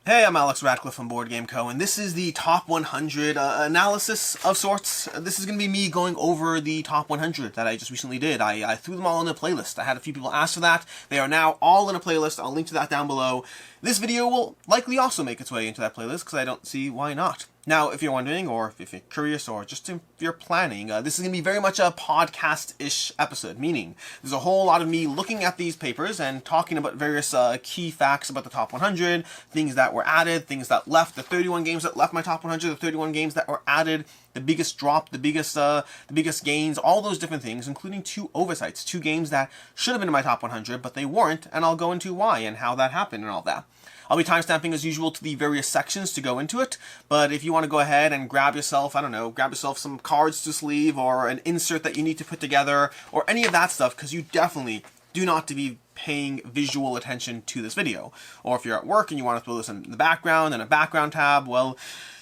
Hey, I'm Alex Ratcliffe from Board Game Co., and this is the top 100 analysis of sorts. This is going to be me going over the top 100 that I just recently did. I threw them all in a playlist. I had a few people ask for that. They are now all in a playlist. I'll link to that down below. This video will likely also make its way into that playlist, because I don't see why not. Now, if you're wondering, or if you're curious, or just if you're planning, this is going to be very much a podcast-ish episode, meaning there's a whole lot of me looking at these papers and talking about various key facts about the top 100, things that were added, things that left, the 31 games that left my top 100, the 31 games that were added, the biggest drop, the biggest gains, all those different things, including 2 oversights, 2 games that should have been in my top 100, but they weren't, and I'll go into why and how that happened and all that. I'll be timestamping as usual to the various sections to go into it, but if you want to go ahead and grab yourself, I don't know, grab yourself some cards to sleeve or an insert that you need to put together or any of that stuff, because you definitely do not to be paying visual attention to this video. Or if you're at work and you want to throw this in the background and a background tab, well,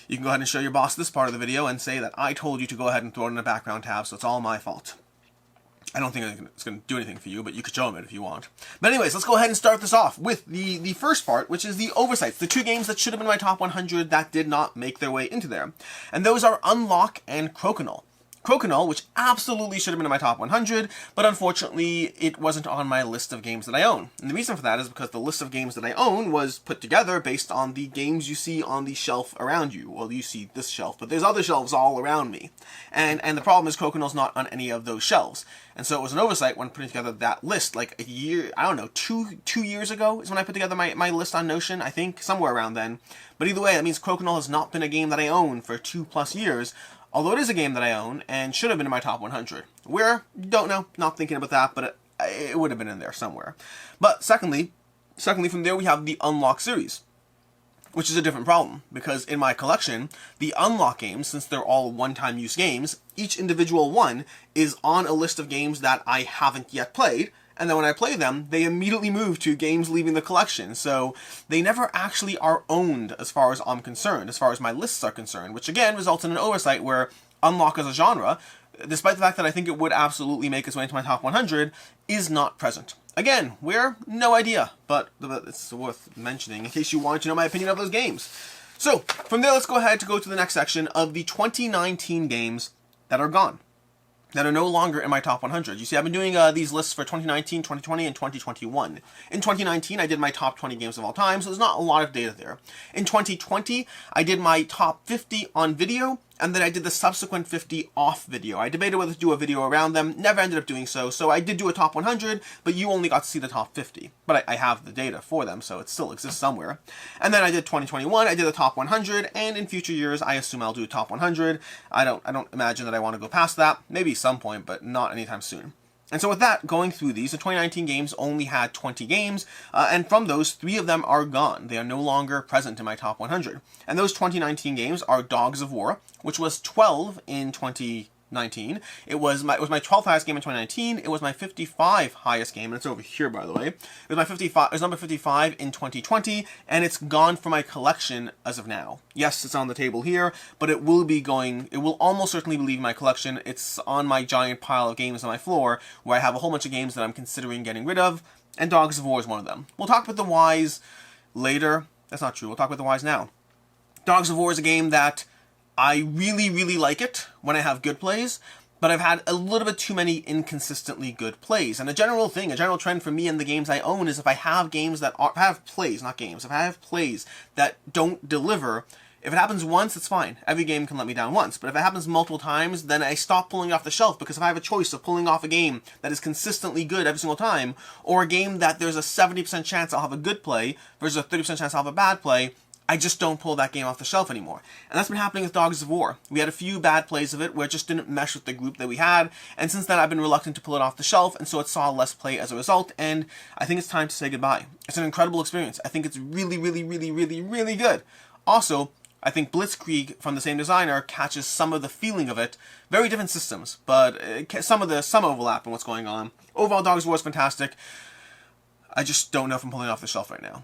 you can go ahead and show your boss this part of the video and say that I told you to go ahead and throw it in a background tab, so it's all my fault. I don't think it's going to do anything for you, but you could show them it if you want. But anyways, let's go ahead and start this off with the first part, which is the oversights. The 2 games that should have been my top 100 that did not make their way into there. And those are Unlock and Crokinole. Crokinole, which absolutely should have been in my top 100, but unfortunately it wasn't on my list of games that I own. And the reason for that is because the list of games that I own was put together based on the games you see on the shelf around you. Well, you see this shelf, but there's other shelves all around me. And the problem is Crokinole's not on any of those shelves. And so it was an oversight when putting together that list, like a year, I don't know, two years ago is when I put together my list on Notion, I think, somewhere around then. But either way, that means Crokinole has not been a game that I own for 2+ years, although it is a game that I own and should have been in my top 100. Where? Don't know, not thinking about that, but it would have been in there somewhere. But secondly, from there we have the Unlock series, which is a different problem, because in my collection, the Unlock games, since they're all one-time use games, each individual one is on a list of games that I haven't yet played, and then when I play them, they immediately move to games leaving the collection, so they never actually are owned as far as I'm concerned, as far as my lists are concerned, which again results in an oversight where Unlock as a genre, despite the fact that I think it would absolutely make its way into my top 100, is not present. Again, where? No idea, but it's worth mentioning in case you wanted to know my opinion of those games. So, from there, let's go ahead to go to the next section of the 2019 games that are gone, that are no longer in my top 100. You see, I've been doing these lists for 2019, 2020, and 2021. In 2019, I did my top 20 games of all time, so there's not a lot of data there. In 2020, I did my top 50 on video, and then I did the subsequent 50 off video. I debated whether to do a video around them, never ended up doing so, so I did do a top 100, but you only got to see the top 50. But I have the data for them, so it still exists somewhere. And then I did 2021, I did the top 100, and in future years, I assume I'll do a top 100. I don't imagine that I want to go past that, maybe some point, but not anytime soon. And so with that, going through these, the 2019 games only had 20 games, and from those, 3 of them are gone. They are no longer present in my top 100. And those 2019 games are Dogs of War, which was 12 in 2019. It was my 12th highest game in 2019. It was my 55 highest game, and it's over here, by the way. It was number 55 in 2020, and it's gone from my collection as of now. Yes, it's on the table here, but it will almost certainly be leaving my collection. It's on my giant pile of games on my floor, where I have a whole bunch of games that I'm considering getting rid of, and Dogs of War is one of them. We'll talk about the whys later. That's not true. We'll talk about the whys now. Dogs of War is a game that I really, really like it when I have good plays, but I've had a little bit too many inconsistently good plays. And a general trend for me in the games I own is if I have games that are, if I have plays, not games, if I have plays that don't deliver, if it happens once, it's fine. Every game can let me down once. But if it happens multiple times, then I stop pulling it off the shelf, because if I have a choice of pulling off a game that is consistently good every single time, or a game that there's a 70% chance I'll have a good play versus a 30% chance I'll have a bad play, I just don't pull that game off the shelf anymore. And that's been happening with Dogs of War. We had a few bad plays of it where it just didn't mesh with the group that we had, and since then I've been reluctant to pull it off the shelf, and so it saw less play as a result, and I think it's time to say goodbye. It's an incredible experience. I think it's really, really, really, really, really good. Also, I think Blitzkrieg, from the same designer, catches some of the feeling of it. Very different systems, but some overlap in what's going on. Overall, Dogs of War is fantastic. I just don't know if I'm pulling it off the shelf right now.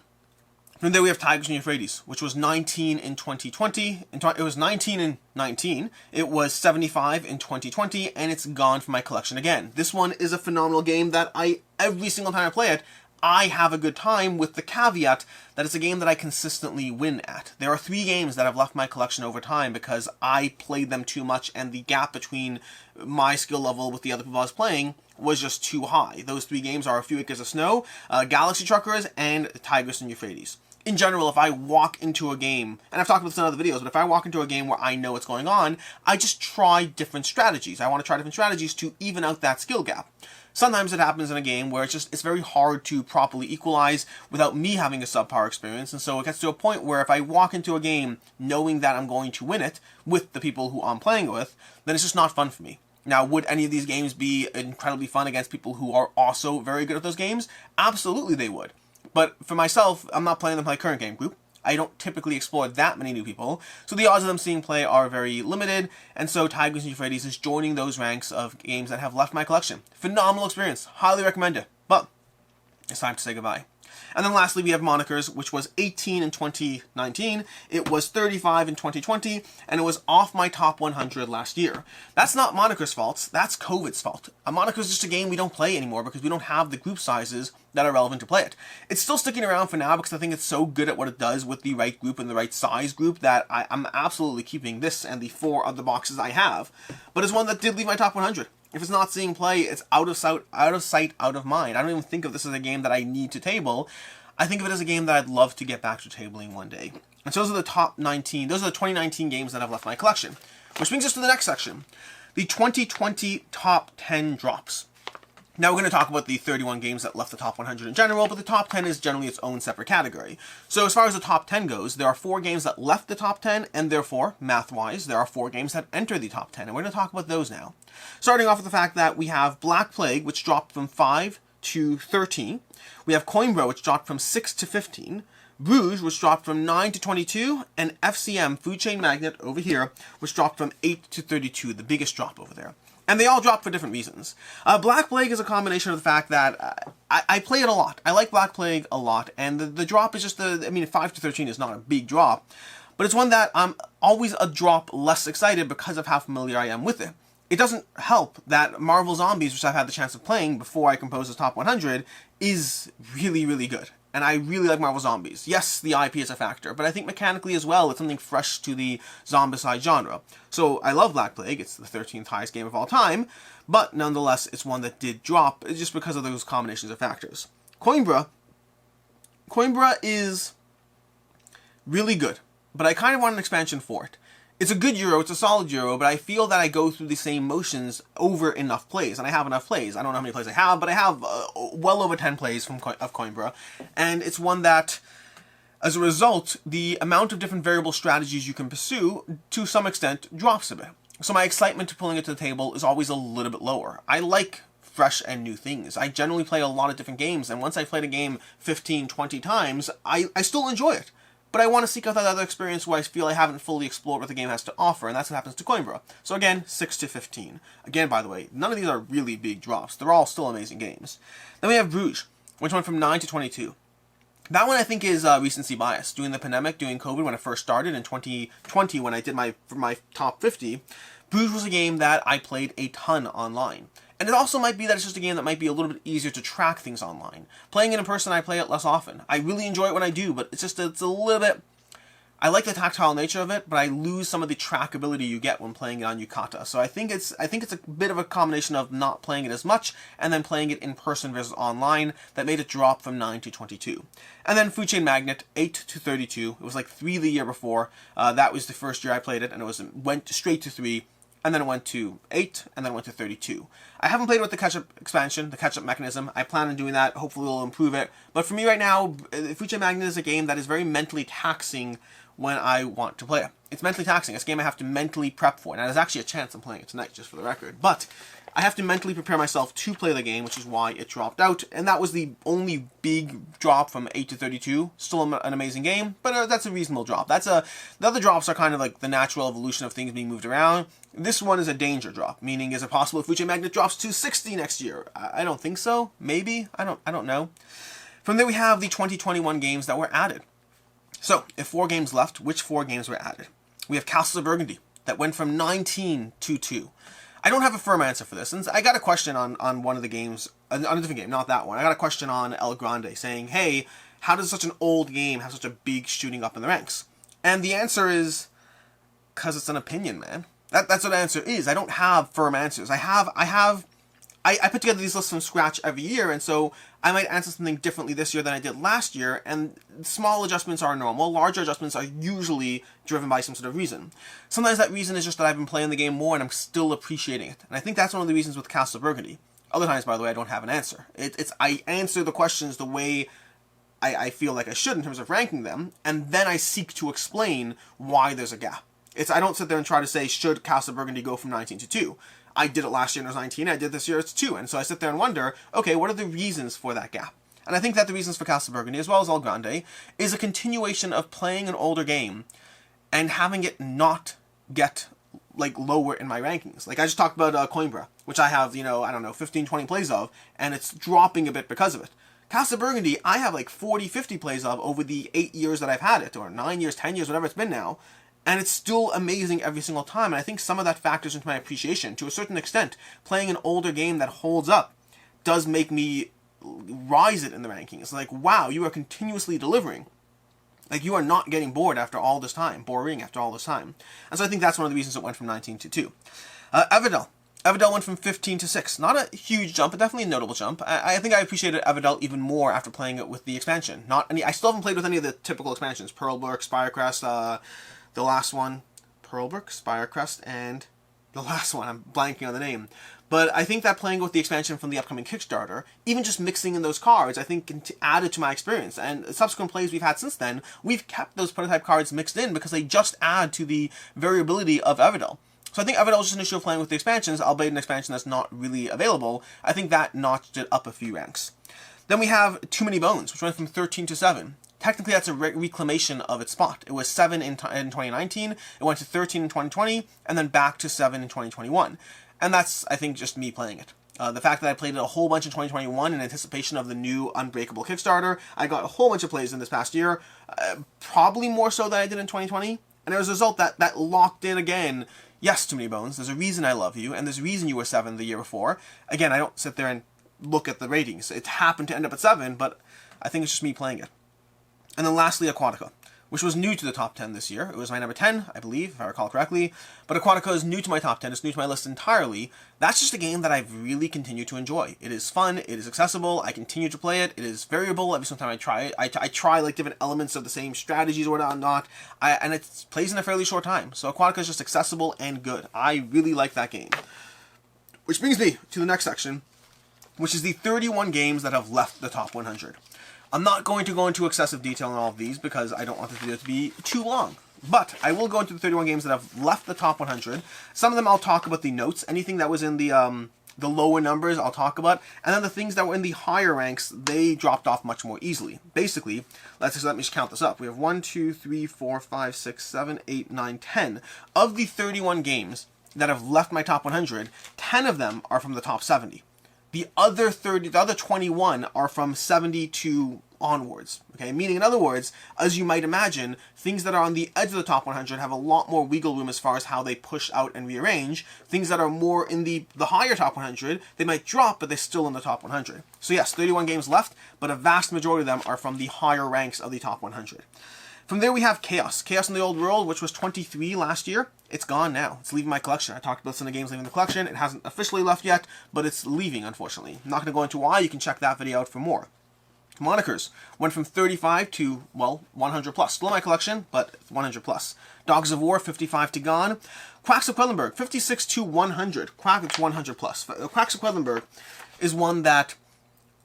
And then we have Tigers and Euphrates, which was 19 in 2020. It was 19 in 19. It was 75 in 2020, and it's gone from my collection again. This one is a phenomenal game that every single time I play it, I have a good time, with the caveat that it's a game that I consistently win at. There are 3 games that have left my collection over time because I played them too much and the gap between my skill level with the other people I was playing was just too high. Those 3 games are A Few Acres of Snow, Galaxy Truckers, and Tigris and Euphrates. In general, if I walk into a game, and I've talked about this in other videos, but if I walk into a game where I know what's going on, I just try different strategies. I want to try different strategies to even out that skill gap. Sometimes it happens in a game where it's very hard to properly equalize without me having a subpar experience, and so it gets to a point where if I walk into a game knowing that I'm going to win it with the people who I'm playing with, then it's just not fun for me. Now, would any of these games be incredibly fun against people who are also very good at those games? Absolutely they would. But for myself, I'm not playing them with my current game group. I don't typically explore that many new people, so the odds of them seeing play are very limited, and so Tigris and Euphrates is joining those ranks of games that have left my collection. Phenomenal experience. Highly recommend it. But it's time to say goodbye. And then lastly, we have Monikers, which was 18 in 2019, it was 35 in 2020, and it was off my top 100 last year. That's not Monikers' fault, that's COVID's fault. Monikers is just a game we don't play anymore because we don't have the group sizes that are relevant to play it. It's still sticking around for now because I think it's so good at what it does with the right group and the right size group that I'm absolutely keeping this and the 4 other boxes I have. But it's one that did leave my top 100. If it's not seeing play, it's out of sight, out of mind. I don't even think of this as a game that I need to table. I think of it as a game that I'd love to get back to tabling one day. And so those are the top 19, those are the 2019 games that have left my collection. Which brings us to the next section, the 2020 top 10 drops. Now we're going to talk about the 31 games that left the top 100 in general, but the top 10 is generally its own separate category. So as far as the top 10 goes, there are 4 games that left the top 10, and therefore, math-wise, there are 4 games that enter the top 10, and we're going to talk about those now. Starting off with the fact that we have Black Plague, which dropped from 5 to 13. We have Coimbra, which dropped from 6 to 15. Bruges, which dropped from 9 to 22, and FCM, Food Chain Magnet, over here, which dropped from 8 to 32, the biggest drop over there. And they all dropped for different reasons. Black Plague is a combination of the fact that I play it a lot. I like Black Plague a lot, and the drop is just, 5 to 13 is not a big drop, but it's one that I'm always a drop less excited because of how familiar I am with it. It doesn't help that Marvel Zombies, which I've had the chance of playing before I composed this top 100, is really, really good. And I really like Marvel Zombies. Yes, the IP is a factor, but I think mechanically as well, it's something fresh to the zombicide genre. So I love Black Plague, it's the 13th highest game of all time, but nonetheless, it's one that did drop just because of those combinations of factors. Coimbra is really good, but I kind of want an expansion for it. It's a good Euro, it's a solid Euro, but I feel that I go through the same motions over enough plays, and I have enough plays. I don't know how many plays I have, but I have well over 10 plays of Coimbra, and it's one that, as a result, the amount of different variable strategies you can pursue, to some extent, drops a bit. So my excitement to pulling it to the table is always a little bit lower. I like fresh and new things. I generally play a lot of different games, and once I played a game 15, 20 times, I still enjoy it. But I want to seek out that other experience where I feel I haven't fully explored what the game has to offer, and that's what happens to Coimbra. So again, 6 to 15. Again, by the way, none of these are really big drops. They're all still amazing games. Then we have Bruges, which went from 9 to 22. That one I think is recency bias. During the pandemic, during COVID, when it first started in 2020, when I did my top 50, Bruges was a game that I played a ton online. And it also might be that it's just a game that might be a little bit easier to track things online. Playing it in person, I play it less often. I really enjoy it when I do, but it's a little bit... I like the tactile nature of it, but I lose some of the trackability you get when playing it on Yucata. So I think it's a bit of a combination of not playing it as much, and then playing it in person versus online, that made it drop from 9 to 22. And then Food Chain Magnet, 8 to 32. It was like 3 the year before. That was the first year I played it, and it went straight to 3. And then it went to 8, and then it went to 32. I haven't played with the catch-up expansion, the catch-up mechanism. I plan on doing that. Hopefully it'll improve it. But for me right now, Food Chain Magnet is a game that is very mentally taxing when I want to play it. It's mentally taxing. It's a game I have to mentally prep for. Now, there's actually a chance I'm playing it tonight, just for the record. But I have to mentally prepare myself to play the game, which is why it dropped out. And that was the only big drop from 8 to 32. Still an amazing game, but that's a reasonable drop. The other drops are kind of like the natural evolution of things being moved around. This one is a danger drop, meaning is it possible if Food Chain Magnet drops to 60 next year? I don't think so. Maybe. I don't know. From there we have the 2021 games that were added. So, if 4 games left, which 4 games were added? We have Castles of Burgundy, that went from 19 to 2. I don't have a firm answer for this, and I got a question on one of the games on a different game, not that one. I got a question on El Grande saying, hey, how does such an old game have such a big shooting up in the ranks? And the answer is, because it's an opinion, man. That's what the answer is. I don't have firm answers. I put together these lists from scratch every year, and so I might answer something differently this year than I did last year, and small adjustments are normal. Larger adjustments are usually driven by some sort of reason. Sometimes that reason is just that I've been playing the game more and I'm still appreciating it. And I think that's one of the reasons with Castle Burgundy. Other times, by the way, I don't have an answer. I answer the questions the way I feel like I should in terms of ranking them, and then I seek to explain why there's a gap. I don't sit there and try to say, should Castle Burgundy go from 19 to 2? I did it last year and it was 19, I did this year, it's 2. And so I sit there and wonder, okay, what are the reasons for that gap? And I think that the reasons for Castle Burgundy, as well as El Grande, is a continuation of playing an older game and having it not get, like, lower in my rankings. Like, I just talked about Coimbra, which I have, 15, 20 plays of, and it's dropping a bit because of it. Castle Burgundy, I have like 40, 50 plays of over the 8 years that I've had it, or 9 years, 10 years, whatever it's been now. And it's still amazing every single time, and I think some of that factors into my appreciation. To a certain extent, playing an older game that holds up does make me rise it in the rankings. Like, wow, you are continuously delivering. Like, you are not getting bored after all this time, boring after all this time. And so I think that's one of the reasons it went from 19 to 2. Everdell. Everdell went from 15 to 6. Not a huge jump, but definitely a notable jump. I think I appreciated Everdell even more after playing it with the expansion. I still haven't played with any of the typical expansions. Pearlbrook, Spirecrest, the last one, Pearlbrook, Spirecrest, and the last one, I'm blanking on the name. But I think that playing with the expansion from the upcoming Kickstarter, even just mixing in those cards, I think added to my experience. And subsequent plays we've had since then, we've kept those prototype cards mixed in because they just add to the variability of Everdell. So I think Everdell is just an issue of playing with the expansions, albeit an expansion that's not really available. I think that notched it up a few ranks. Then we have Too Many Bones, which went from 13 to 7. Technically, that's a reclamation of its spot. It was 7 in 2019, it went to 13 in 2020, and then back to 7 in 2021. And that's, I think, just me playing it. The fact that I played it a whole bunch in 2021 in anticipation of the new Unbreakable Kickstarter, I got a whole bunch of plays in this past year, probably more so than I did in 2020. And as a result, that locked in again. Yes, Too Many Bones, there's a reason I love you, and there's a reason you were 7 the year before. Again, I don't sit there and look at the ratings. It happened to end up at 7, but I think it's just me playing it. And then lastly, Aquatica, which was new to the top 10 this year. It was my number 10, I believe, if I recall correctly. But Aquatica is new to my top 10. It's new to my list entirely. That's just a game that I've really continued to enjoy. It is fun. It is accessible. I continue to play it. It is variable. Every single time I try it, I try like different elements of the same strategies or whatnot. And it plays in a fairly short time. So Aquatica is just accessible and good. I really like that game. Which brings me to the next section, which is the 31 games that have left the top 100. I'm not going to go into excessive detail on all of these because I don't want this video to be too long. But I will go into the 31 games that have left the top 100. Some of them I'll talk about the notes. Anything that was in the lower numbers I'll talk about. And then the things that were in the higher ranks, they dropped off much more easily. Basically, let me just count this up. We have 1, 2, 3, 4, 5, 6, 7, 8, 9, 10. Of the 31 games that have left my top 100, 10 of them are from the top 70. The other 21 are from 72 onwards, okay? Meaning, in other words, as you might imagine, things that are on the edge of the top 100 have a lot more wiggle room as far as how they push out and rearrange. Things that are more in the higher top 100, they might drop, but they're still in the top 100. So yes, 31 games left, but a vast majority of them are from the higher ranks of the top 100. From there we have Chaos. Chaos in the Old World, which was 23 last year. It's gone now. It's leaving my collection. I talked about some of the games leaving the collection. It hasn't officially left yet, but it's leaving, unfortunately. I'm not going to go into why. You can check that video out for more. Monikers went from 35 to, well, 100 plus. Still in my collection, but 100 plus. Dogs of War, 55 to gone. Quacks of Quedlinburg, 56 to 100. Quacks 100 plus. Quacks of Quedlinburg is one that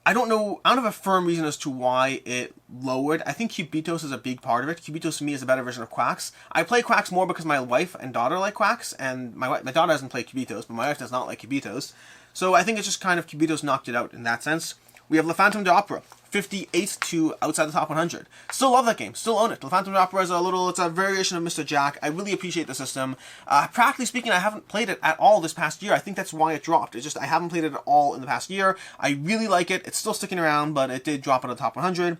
I don't have a firm reason as to why it lowered. I think Cubitos is a big part of it. Cubitos to me is a better version of Quacks. I play Quacks more because my wife and daughter like Quacks, and my daughter doesn't play Cubitos, but my wife does not like Cubitos. So I think it's just kind of Cubitos knocked it out in that sense. We have Le Phantom de Opera, 58 to outside the top 100. Still love that game. Still own it. Le Phantom de Opera is it's a variation of Mr. Jack. I really appreciate the system. Practically speaking, I haven't played it at all this past year. I think that's why it dropped. It's just I haven't played it at all in the past year. I really like it. It's still sticking around, but it did drop out of the top 100.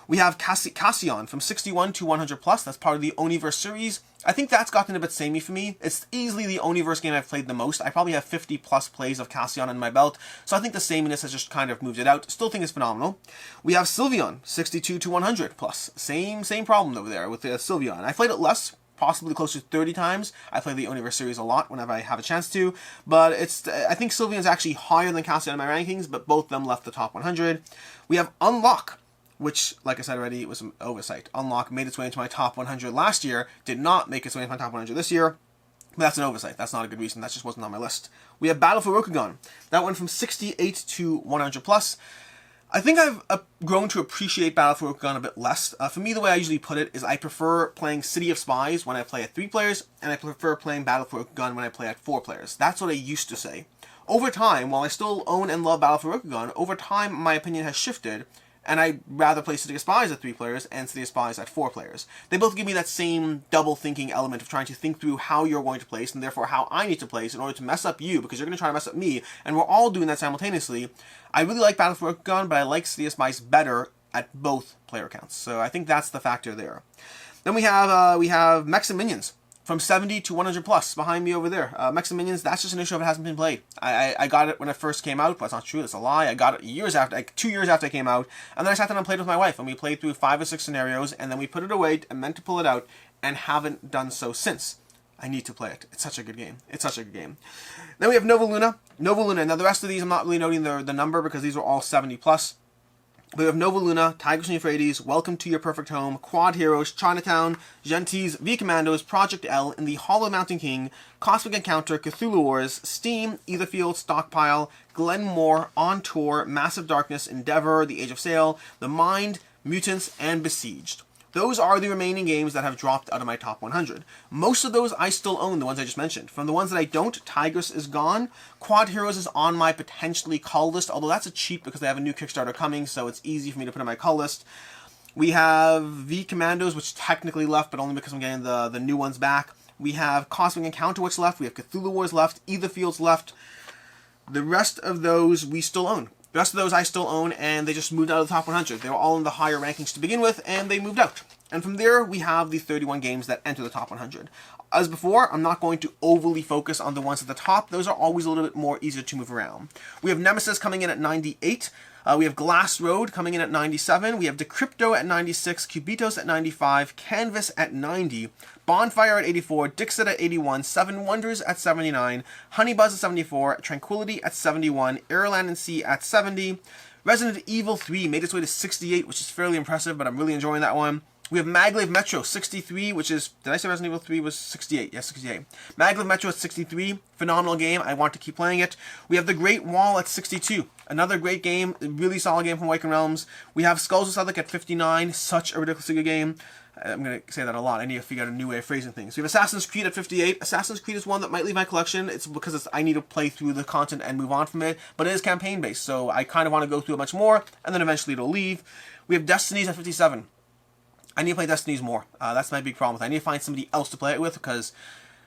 We have Cassion from 61 to 100 plus. That's part of the Oniverse series. I think that's gotten a bit samey for me. It's easily the Oniverse game I've played the most. I probably have 50 plus plays of Cassion in my belt, so I think the sameness has just kind of moved it out. Still think it's phenomenal. We have Sylveon, 62 to 100 plus. Same problem over there with Sylveon. I played it less, possibly close to 30 times. I play the Oniverse series a lot whenever I have a chance to, but I think Sylveon is actually higher than Cassion in my rankings, but both of them left the top 100. We have Unlock, which, like I said already, it was an oversight. Unlock made its way into my top 100 last year, did not make its way into my top 100 this year, but that's an oversight. That's not a good reason. That just wasn't on my list. We have Battle for Rokugan. That went from 68 to 100 plus. I think I've grown to appreciate Battle for Rokugan a bit less. For me, the way I usually put it is I prefer playing City of Spies when I play at 3 players, and I prefer playing Battle for Rokugan when I play at 4 players. That's what I used to say. Over time, while I still own and love Battle for Rokugan, over time my opinion has shifted, and I'd rather play City of Spies at 3 players and City of Spies at 4 players. They both give me that same double thinking element of trying to think through how you're going to place, and therefore how I need to place in order to mess up you, because you're going to try to mess up me, and we're all doing that simultaneously. I really like Battle for Rokugan, but I like City of Spies better at both player counts. So I think that's the factor there. Then we have Mechs and Minions. From 70 to 100 plus, behind me over there. Mechs and Minions, that's just an issue if it hasn't been played. I got it when it first came out, but that's not true, that's a lie. I got it 2 years after it came out, and then I sat down and played with my wife, and we played through 5 or 6 scenarios, and then we put it away and meant to pull it out, and haven't done so since. I need to play it. It's such a good game. It's such a good game. Then we have Nova Luna. Nova Luna, now the rest of these I'm not really noting the number because these are all 70 plus. We have Nova Luna, Tigers and Euphrates, Welcome to Your Perfect Home, Quad Heroes, Chinatown, Gentees, V Commandos, Project L, In the Hollow Mountain King, Cosmic Encounter, Cthulhu Wars, Steam, Etherfield, Stockpile, Glenmore, On Tour, Massive Darkness, Endeavor, The Age of Sail, The Mind, Mutants, and Besieged. Those are the remaining games that have dropped out of my top 100. Most of those I still own, the ones I just mentioned. From the ones that I don't, Tigers is gone. Quad Heroes is on my potentially call list, although that's a cheat because they have a new Kickstarter coming, so it's easy for me to put on my call list. We have V Commandos, which technically left, but only because I'm getting the new ones back. We have Cosmic Encounter, which left. We have Cthulhu Wars left. Etherfields left. The rest of those we still own. The rest of those I still own, and they just moved out of the top 100. They were all in the higher rankings to begin with, and they moved out. And from there, we have the 31 games that enter the top 100. As before, I'm not going to overly focus on the ones at the top. Those are always a little bit more easier to move around. We have Nemesis coming in at 98. We have Glass Road coming in at 97. We have Decrypto at 96. Cubitos at 95. Canvas at 90. Bonfire at 84. Dixit at 81. Seven Wonders at 79. Honeybuzz at 74. Tranquility at 71. Airland and Sea at 70. Resident Evil 3 made its way to 68, which is fairly impressive, but I'm really enjoying that one. We have Maglev Metro 63, which is, did I say Resident Evil 3 was 68? Yes, 68. Maglev Metro at 63, phenomenal game. I want to keep playing it. We have The Great Wall at 62, another great game, really solid game from Awakened Realms. We have Skulls of Southwark at 59, such a ridiculously good game. I'm going to say that a lot. I need to figure out a new way of phrasing things. We have Assassin's Creed at 58. Assassin's Creed is one that might leave my collection. It's because I need to play through the content and move on from it, but it is campaign-based, so I kind of want to go through it much more, and then eventually it'll leave. We have Destinies at 57. I need to play Destinies more. That's my big problem with it. I need to find somebody else to play it with, because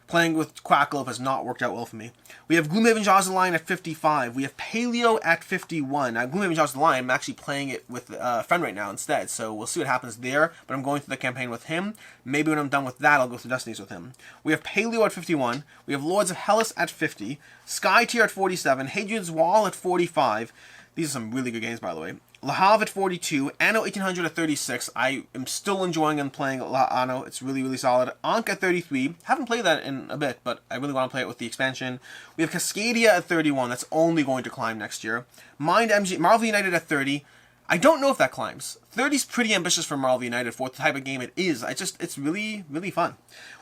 playing with Quacklope has not worked out well for me. We have Gloomhaven Jaws of the Lion at 55. We have Paleo at 51. Now, Gloomhaven Jaws of the Lion, I'm actually playing it with a friend right now instead, so we'll see what happens there, but I'm going through the campaign with him. Maybe when I'm done with that, I'll go through Destinies with him. We have Paleo at 51. We have Lords of Hellas at 50. Sky Tier at 47. Hadrian's Wall at 45. These are some really good games, by the way. Le Havre at 42, Anno 1800 at 36. I am still enjoying and playing Anno. It's really, really solid. Ankh at 33. Haven't played that in a bit, but I really want to play it with the expansion. We have Cascadia at 31. That's only going to climb next year. Marvel United at 30. I don't know if that climbs. 30 is pretty ambitious for Marvel United for the type of game it is. It's really, really fun.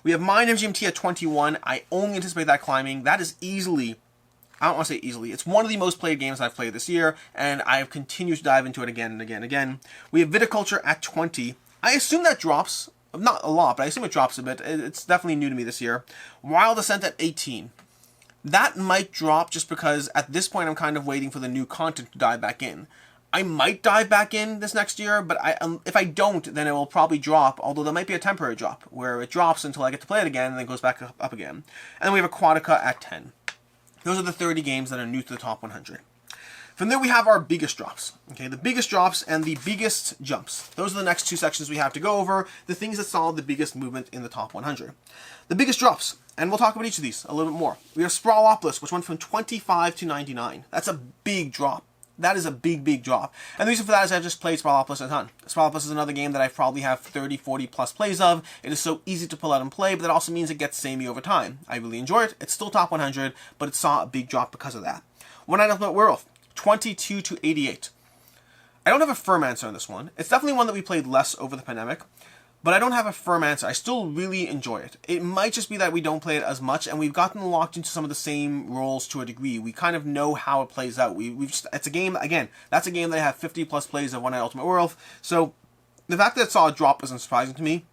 We have Mind MGMT at 21. I only anticipate that climbing. That is easily, I don't want to say easily, it's one of the most played games I've played this year, and I have continued to dive into it again and again and again. We have Viticulture at 20. I assume that drops, not a lot, but I assume it drops a bit. It's definitely new to me this year. Wild Ascent at 18. That might drop just because at this point I'm kind of waiting for the new content to dive back in. I might dive back in this next year, but if I don't, then it will probably drop, although there might be a temporary drop, where it drops until I get to play it again, and then goes back up again. And then we have Aquatica at 10. Those are the 30 games that are new to the top 100. From there we have our biggest drops. Okay, the biggest drops and the biggest jumps. Those are the next two sections we have to go over, the things that saw the biggest movement in the top 100. The biggest drops, and we'll talk about each of these a little bit more. We have Sprawlopolis, which went from 25 to 99. That's a big drop. That is a big drop. And the reason for that is I've just played Sprawlopolis a ton. Sprawlopolis is another game that I probably have 30, 40 plus plays of. It is so easy to pull out and play, but that also means it gets samey over time. I really enjoy it. It's still top 100, but it saw a big drop because of that. One Night Ultimate Werewolf, 22 to 88. I don't have a firm answer on this one. It's definitely one that we played less over the pandemic, but I don't have a firm answer. I still really enjoy it. It might just be that we don't play it as much, and we've gotten locked into some of the same roles to a degree. We kind of know how it plays out. It's a game, again, that's a game that I have 50 plus plays of One Night Ultimate Werewolf, so the fact that it saw a drop isn't surprising to me.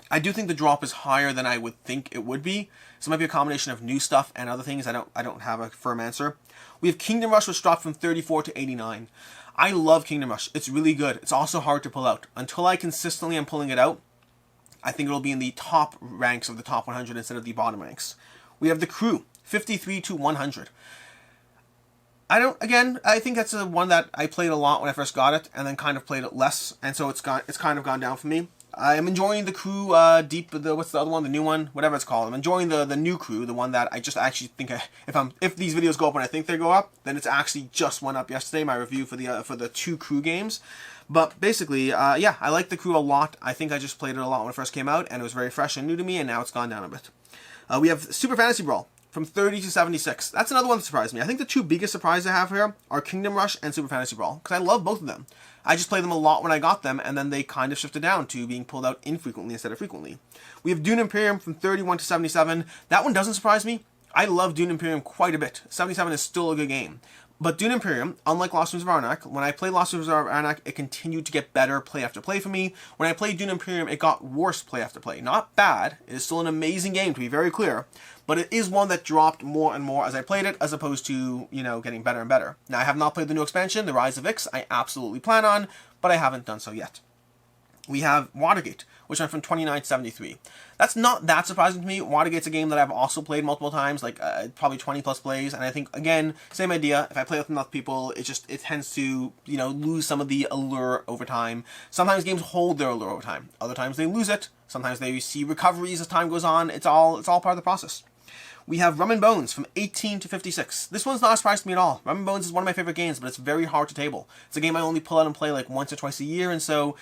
I do think the drop is higher than I would think it would be, so it might be a combination of new stuff and other things. I don't have a firm answer. We have Kingdom Rush, which dropped from 34 to 89. I love Kingdom Rush. It's really good. It's also hard to pull out. Until I consistently am pulling it out, I think it'll be in the top ranks of the top 100 instead of the bottom ranks. We have The Crew, 53 to 100. I think that's one that I played a lot when I first got it, and then kind of played it less, and so it's kind of gone down for me. I am enjoying The Crew, what's the other one, the new one, whatever it's called. I'm enjoying the new Crew, the one that I just actually think, if these videos go up when I think they go up, then it's actually just went up yesterday, my review for the two Crew games. But basically, yeah, I like The Crew a lot. I think I just played it a lot when it first came out, and it was very fresh and new to me, and now it's gone down a bit. We have Super Fantasy Brawl, from 30 to 76. That's another one that surprised me. I think the two biggest surprises I have here are Kingdom Rush and Super Fantasy Brawl, because I love both of them. I just played them a lot when I got them, and then they kind of shifted down to being pulled out infrequently instead of frequently. We have Dune Imperium from 31 to 77. That one doesn't surprise me. I love Dune Imperium quite a bit. 77 is still a good game. But Dune Imperium, unlike Lost Ruins of Arnak, when I played Lost Ruins of Arnak, it continued to get better play after play for me. When I played Dune Imperium, it got worse play after play. Not bad. It is still an amazing game, to be very clear. But it is one that dropped more and more as I played it, as opposed to, getting better and better. Now, I have not played the new expansion, The Rise of Ix. I absolutely plan on, but I haven't done so yet. We have Watergate, which went from 29 to 73. That's not that surprising to me. Watergate's a game that I've also played multiple times, like probably 20 plus plays, and I think, again, same idea. If I play with enough people, it tends to, lose some of the allure over time. Sometimes games hold their allure over time. Other times they lose it. Sometimes they see recoveries as time goes on. It's all part of the process. We have Rum and Bones from 18 to 56. This one's not a surprise to me at all. Rum and Bones is one of my favorite games, but it's very hard to table. It's a game I only pull out and play like once or twice a year, and so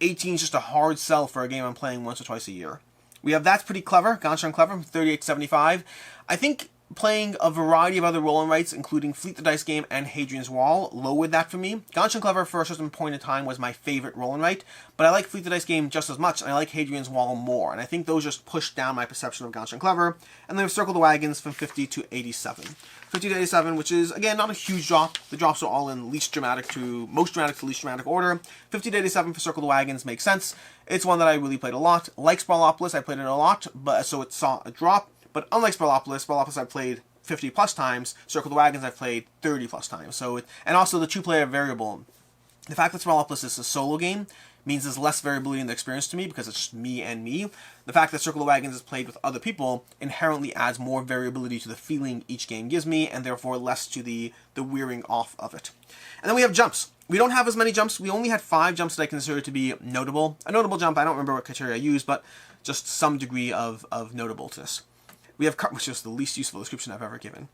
18 is just a hard sell for a game I'm playing once or twice a year. We have That's Pretty Clever, Gone Clever, from 38 to 75. I think playing a variety of other roll and writes, including Fleet the Dice Game and Hadrian's Wall, lowered that for me. Gone Clever for a certain point in time was my favorite roll and write, but I like Fleet the Dice Game just as much, and I like Hadrian's Wall more, and I think those just pushed down my perception of Gone Clever. And then we have Circle the Wagons from 50 to 87. 50 to 87, which is, again, not a huge drop. The drops are all in most dramatic to least dramatic order. 50 to 87 for Circle the Wagons makes sense. It's one that I really played a lot. Like Sprawlopolis, I played it a lot, but so it saw a drop. But unlike Sprawlopolis I played 50 plus times. Circle the Wagons I've played 30 plus times. And also the two-player variable. The fact that Sprawlopolis is a solo game means there's less variability in the experience to me because it's just me and me. The fact that Circle the Wagons is played with other people inherently adds more variability to the feeling each game gives me, and therefore less to the wearing off of it. And then we have jumps. We don't have as many jumps. We only had 5 jumps that I consider to be notable. A notable jump, I don't remember what criteria I used, but just some degree of notableness. We have, which is the least useful description I've ever given.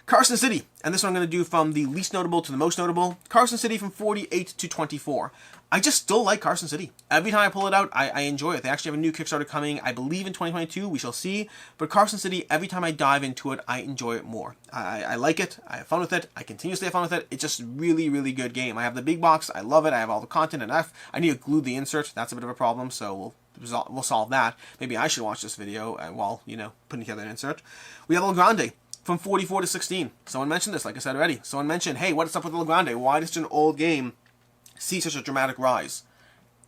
Carson City, and this one I'm going to do from the least notable to the most notable. Carson City from 48 to 24. I just still like Carson City. Every time I pull it out, I enjoy it. They actually have a new Kickstarter coming, I believe in 2022, we shall see. But Carson City, every time I dive into it, I enjoy it more. I like it, I have fun with it, I continuously have fun with it. It's just a really, really good game. I have the big box, I love it, I have all the content, and I need to glue the insert. That's a bit of a problem, so we'll solve that. Maybe I should watch this video while, putting together an insert. We have El Grande from 44 to 16. Someone mentioned this, like I said already. Someone mentioned, hey, what's up with El Grande? Why does an old game see such a dramatic rise?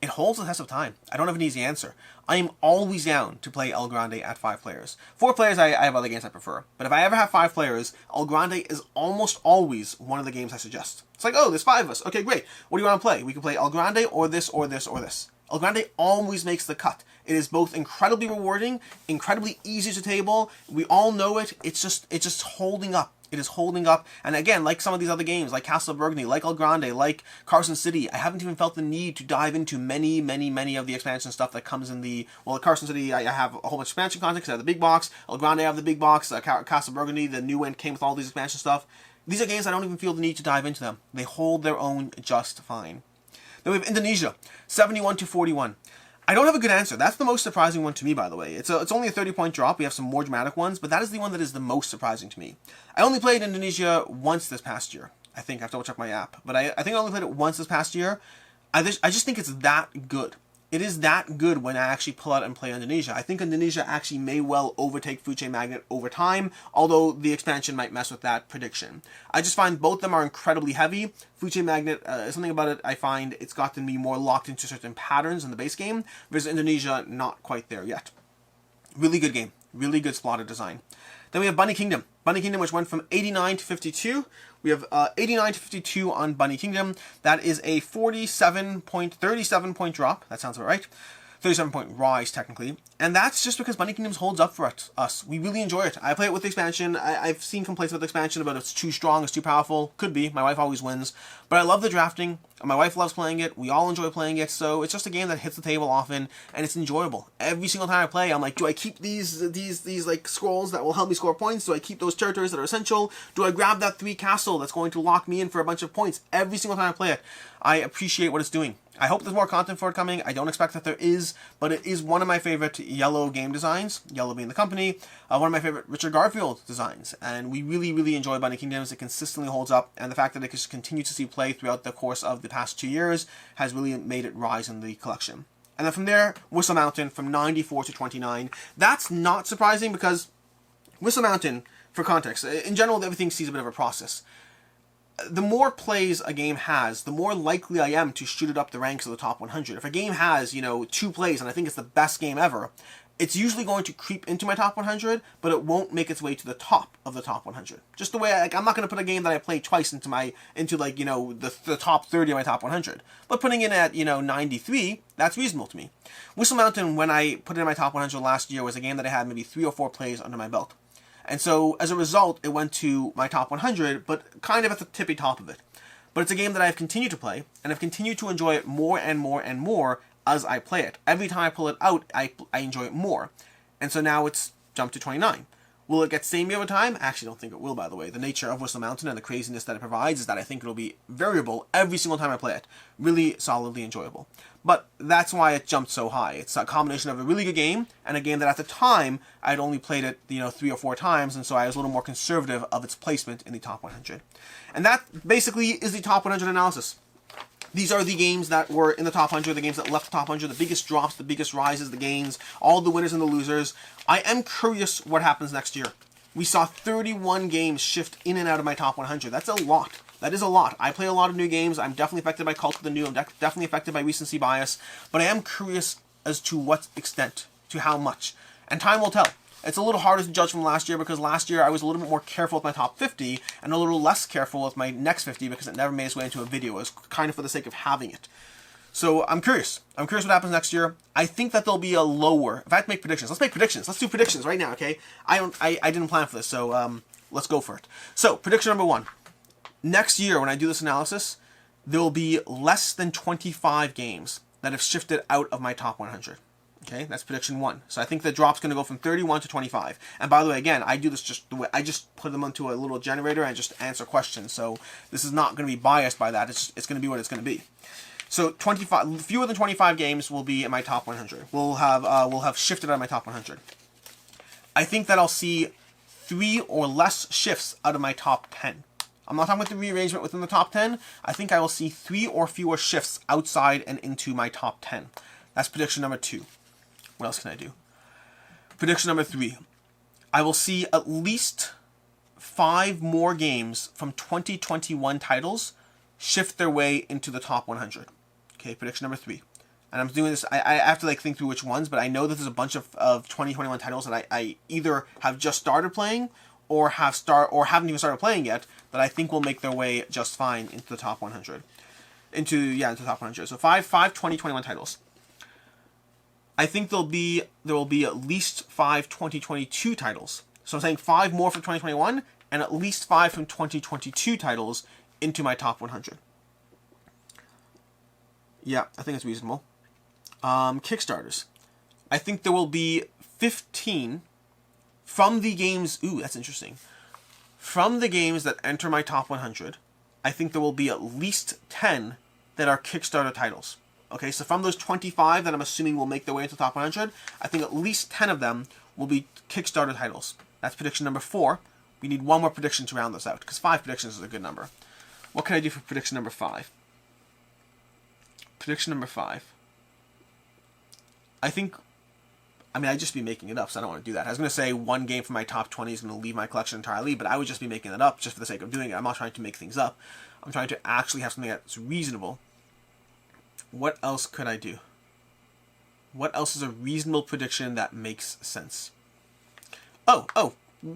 It holds the test of time. I don't have an easy answer. I am always down to play El Grande at 5 players. 4 players, I have other games I prefer. But if I ever have 5 players, El Grande is almost always one of the games I suggest. It's like, oh, there's 5 of us. Okay, great. What do you want to play? We can play El Grande or this or this or this. El Grande always makes the cut. It is both incredibly rewarding, incredibly easy to table. We all know it. It's just holding up. It is holding up, and again, like some of these other games, like Castle of Burgundy, like El Grande, like Carson City, I haven't even felt the need to dive into many of the expansion stuff that comes in the, well, at Carson City, I have a whole bunch of expansion content because I have the big box. El Grande, I have the big box. Castle of Burgundy, the new one came with all these expansion stuff. These are games I don't even feel the need to dive into them. They hold their own just fine. Then we have Indonesia, 71 to 41. I don't have a good answer. That's the most surprising one to me, by the way. It's only a 30-point drop. We have some more dramatic ones, but that is the one that is the most surprising to me. I only played Indonesia once this past year. I think I have to double check my app, but I think I only played it once this past year. I just think it's that good. It is that good when I actually pull out and play Indonesia. I think Indonesia actually may well overtake Food Chain Magnet over time, although the expansion might mess with that prediction. I just find both of them are incredibly heavy. Food Chain Magnet, something about it, I find it's gotten me more locked into certain patterns in the base game, versus Indonesia, not quite there yet. Really good game. Really good splatter design. Then we have Bunny Kingdom. Bunny Kingdom, which went from 89 to 52. We have 89 to 52 on Bunny Kingdom. That is a 37 point drop. That sounds about right. 37-point rise, technically. And that's just because Bunny Kingdoms holds up for us. We really enjoy it. I play it with the expansion. I've seen complaints about the expansion about it's too strong, it's too powerful. Could be. My wife always wins. But I love the drafting. My wife loves playing it. We all enjoy playing it. So it's just a game that hits the table often, and it's enjoyable. Every single time I play, I'm like, do I keep these like scrolls that will help me score points? Do I keep those territories that are essential? Do I grab that 3 castle that's going to lock me in for a bunch of points? Every single time I play it, I appreciate what it's doing. I hope there's more content for it coming. I don't expect that there is, but it is one of my favorite Yellow game designs, Yellow being the company, one of my favorite Richard Garfield designs, and we really enjoy Bunny Kingdoms. It consistently holds up, and the fact that it can continue to see play throughout the course of the past 2 years has really made it rise in the collection. And then from there, Whistle Mountain from 94 to 29. That's not surprising because Whistle Mountain, for context, in general, everything sees a bit of a process. The more plays a game has, the more likely I am to shoot it up the ranks of the top 100. If a game has, 2 plays and I think it's the best game ever, it's usually going to creep into my top 100, but it won't make its way to the top of the top 100. Just the way, I'm not going to put a game that I played twice into the top 30 of my top 100. But putting it at, 93, that's reasonable to me. Whistle Mountain, when I put it in my top 100 last year, was a game that I had maybe 3 or 4 plays under my belt. And so, as a result, it went to my top 100, but kind of at the tippy top of it. But it's a game that I've continued to play, and I've continued to enjoy it more and more as I play it. Every time I pull it out, I enjoy it more. And so now it's jumped to 29. Will it get samey over time? I actually don't think it will, by the way. The nature of Whistle Mountain and the craziness that it provides is that I think it'll be variable every single time I play it. Really solidly enjoyable. But that's why it jumped so high. It's a combination of a really good game and a game that at the time I'd only played it, 3 or 4 times, and so I was a little more conservative of its placement in the top 100. And that basically is the top 100 analysis. These are the games that were in the top 100, the games that left the top 100, the biggest drops, the biggest rises, the gains, all the winners and the losers. I am curious what happens next year. We saw 31 games shift in and out of my top 100. That's a lot. That is a lot. I play a lot of new games. I'm definitely affected by Cult of the New. I'm definitely affected by recency bias. But I am curious as to what extent, to how much. And time will tell. It's a little harder to judge from last year because last year I was a little bit more careful with my top 50 and a little less careful with my next 50 because it never made its way into a video. It was kind of for the sake of having it. So I'm curious. I'm curious what happens next year. I think that there'll be a lower... If I have to make predictions, let's make predictions. Let's do predictions right now, okay? I didn't plan for this, so let's go for it. So, prediction number 1. Next year, when I do this analysis, there will be less than 25 games that have shifted out of my top 100. Okay, that's prediction 1. So I think the drop's going to go from 31 to 25. And by the way, again, I do this just the way I just put them onto a little generator and just answer questions. So this is not going to be biased by that. It's going to be what it's going to be. So 25, fewer than 25 games will be in my top 100. We'll have shifted out of my top 100. I think that I'll see 3 or less shifts out of my top 10. I'm not talking about the rearrangement within the top 10. I think I will see 3 or fewer shifts outside and into my top 10. That's prediction number 2. What else can I do? Prediction number 3. I will see at least 5 more games from 2021 titles shift their way into the top 100. Okay, prediction number 3. And I'm doing this, I have to think through which ones, but I know that there's a bunch of 2021 titles that I either have just started playing or haven't even started playing yet that I think will make their way just fine into the top 100. Into the top 100. So 5 2021 titles. I think there will be at least 5 2022 titles. So I'm saying 5 more for 2021 and at least 5 from 2022 titles into my top 100. Yeah, I think it's reasonable. Kickstarters. I think there will be 15 from the games... Ooh, that's interesting. From the games that enter my top 100, I think there will be at least 10 that are Kickstarter titles. Okay, so from those 25 that I'm assuming will make their way into the top 100, I think at least 10 of them will be Kickstarter titles. That's prediction number 4. We need one more prediction to round this out, because 5 predictions is a good number. What can I do for prediction number 5? Prediction number 5. I'd just be making it up, so I don't want to do that. I was going to say one game from my top 20 is going to leave my collection entirely, but I would just be making it up just for the sake of doing it. I'm not trying to make things up. I'm trying to actually have something that's reasonable. What else could I do? What else is a reasonable prediction that makes sense? Oh,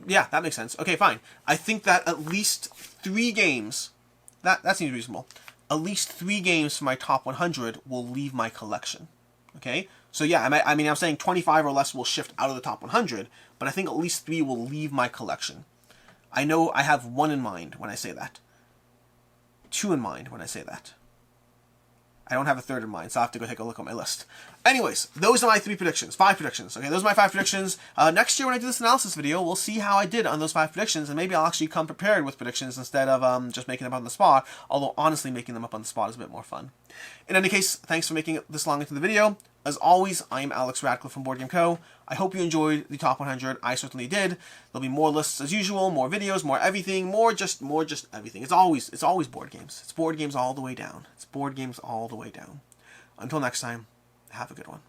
yeah, that makes sense. Okay, fine. I think that at least 3 games, that seems reasonable. At least 3 games from my top 100 will leave my collection. Okay? So yeah, I'm saying 25 or less will shift out of the top 100, but I think at least 3 will leave my collection. I know I have 1 in mind when I say that. 2 in mind when I say that. I don't have a 3rd in mind, so I'll have to go take a look at my list. Anyways, those are my 5 predictions. Okay, those are my 5 predictions. Next year when I do this analysis video, we'll see how I did on those 5 predictions, and maybe I'll actually come prepared with predictions instead of just making them up on the spot, although honestly making them up on the spot is a bit more fun. In any case, thanks for making it this long into the video. As always, I am Alex Radcliffe from Board Game Co. I hope you enjoyed the top 100. I certainly did. There'll be more lists as usual, more videos, more everything, more just everything. It's always board games. It's board games all the way down. It's board games all the way down. Until next time, have a good one.